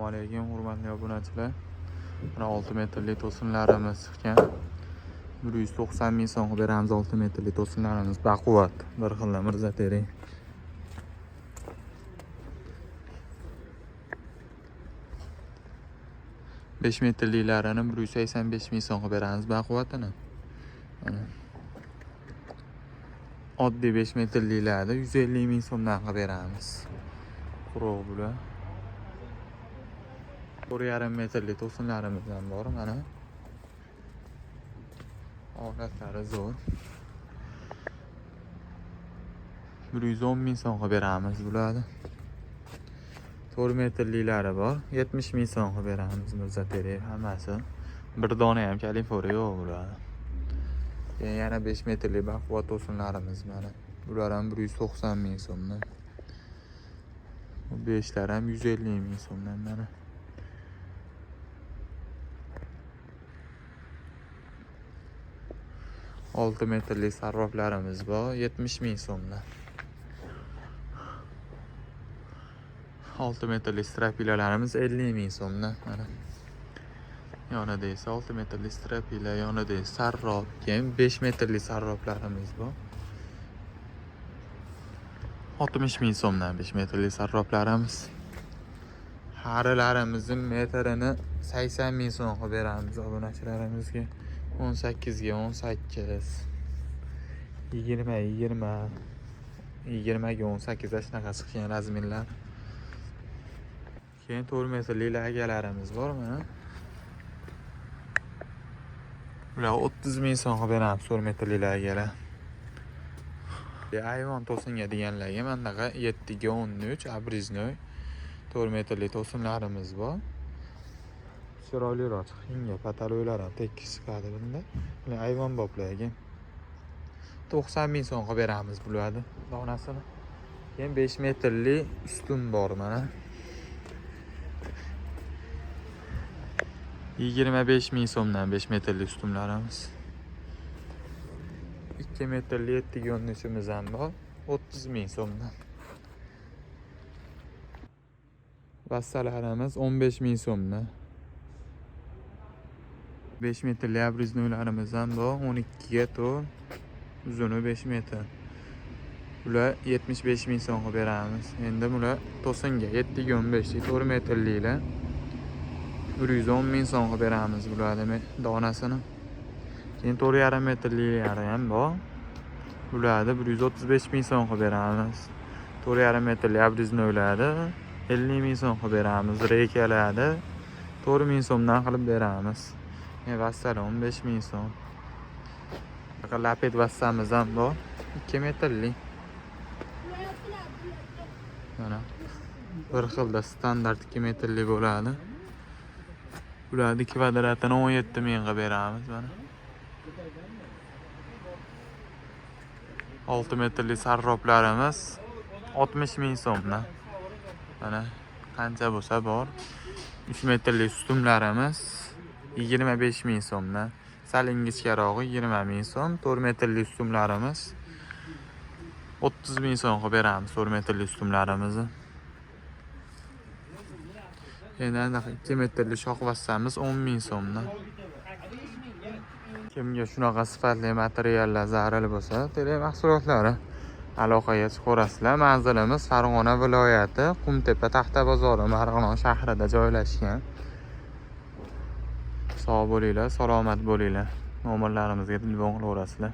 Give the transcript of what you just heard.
Assalomu alaykum hurmatli obunachilar. Mana 6 metrli to'sinlarimiz chiqqan. 190 ming so'mga beramiz 6 metrli to'sinlarimiz. Baquvvat, bir xil Mirza Tering. besh metrliklarini 185 ming so'mga beramiz baquvvatini. Oddiy 5 metrliklarda 150 ming so'mdan qilib beramiz. Quruq bular. 4,5 metrli to'sinlarimiz ham bor mana. Holatlari zo'r. 110 ming so'mga beramiz bularni. 4 metrliklari bor, 70 ming so'mga beramiz Mirza Tering hammasi. Bir dona ham kalifori yo'q bularni. Keyin yana 5 metrli baquvvat to'sinlarimiz mana. Bular ham 190 ming so'mdan. Bu 5lar ham 150 ming so'mdan mana. Olti metrli sarroflarimiz bor, 70 ming so'mdan. 6 metrli strapilalarimiz 50 ming so'mdan mana. Yonida esa 6 metrli strapila, yonida esa sarrof, keyin 5 metrli sarroflarimiz bor. 60 ming so'mdan 5 metrli sarroflarimiz. Harilarimizning metrini 80 ming so'mga beramiz obunachilarimizga. 18 ga 18, 20 ga 20, 20 ga 18 shunaqa chiqqan razmerlar. Keyin 4 metrli lagalarimiz bor mana. Bular 30 ming so'mga beramiz 4 metrli lagalar. Ayvon to'singa deganlarga mendaqa 7 ga 13 abriznoy 4 metrli to'sinlarimiz bor. Chiroyliroq chiqqanga pataloylar ham tekis chiqadi bunda. Bular ayvon boplariga 90 ming so'mga beramiz bularni donasini. Keyin 5 metrli ustun bor mana. 25 ming so'mdan 5 metrli ustunlarimiz. 2 metrli 7 ga 13'imiz ham bor, 30 ming so'mdan. Vassalarimiz 15 ming so'mdan. 5 metrli abriznoylarimiz ham bor, 12 ga 4, uzuni 5 metr. Bular 75 ming so'mga beramiz. Endi bular to'singa 7 ga 15 4 metrliklar 110 ming so'mga beramiz bularni donasini. Keyin 4,5 metrliklari ham bor. Bularni 135 ming so'mga beramiz. 4,5 metrli abriznoylarni 50 ming so'mga beramiz. Reykalarni 4 ming so'mdan qilib beramiz. Vassal 15 ming so'm. Lapet vassamiz ham bor, 2 metrli. Mana bir xilda standart 2 metrli bo'ladi. Bularni kvadratini 17 mingga beramiz mana. 6 metrli sarroflarimiz 60 ming so'mdan. Mana qancha bo'lsa bor. 3 metrli ustunlarimiz 25 ming so'mdan. Sal ingichkarog'i 20 ming so'm. 4 metrli ustunlarimiz 30 ming so'mga beramiz 4 metrli ustunlarimizni. Endi 2 metrli shox vassamiz 10 ming so'mdan. Kimga shunaqa sifatli materiallar zarur bo'lsa, Tering mahsulotlari aloqaga chiqarasizlar. Manzilimiz Farg'ona viloyati, Qumtepa Taxta bozori, Marg'ilon shahrida joylashgan. Sog' bo'linglar, salomat bo'linglar. Nomerlarimizga telefon qilaverasizlar.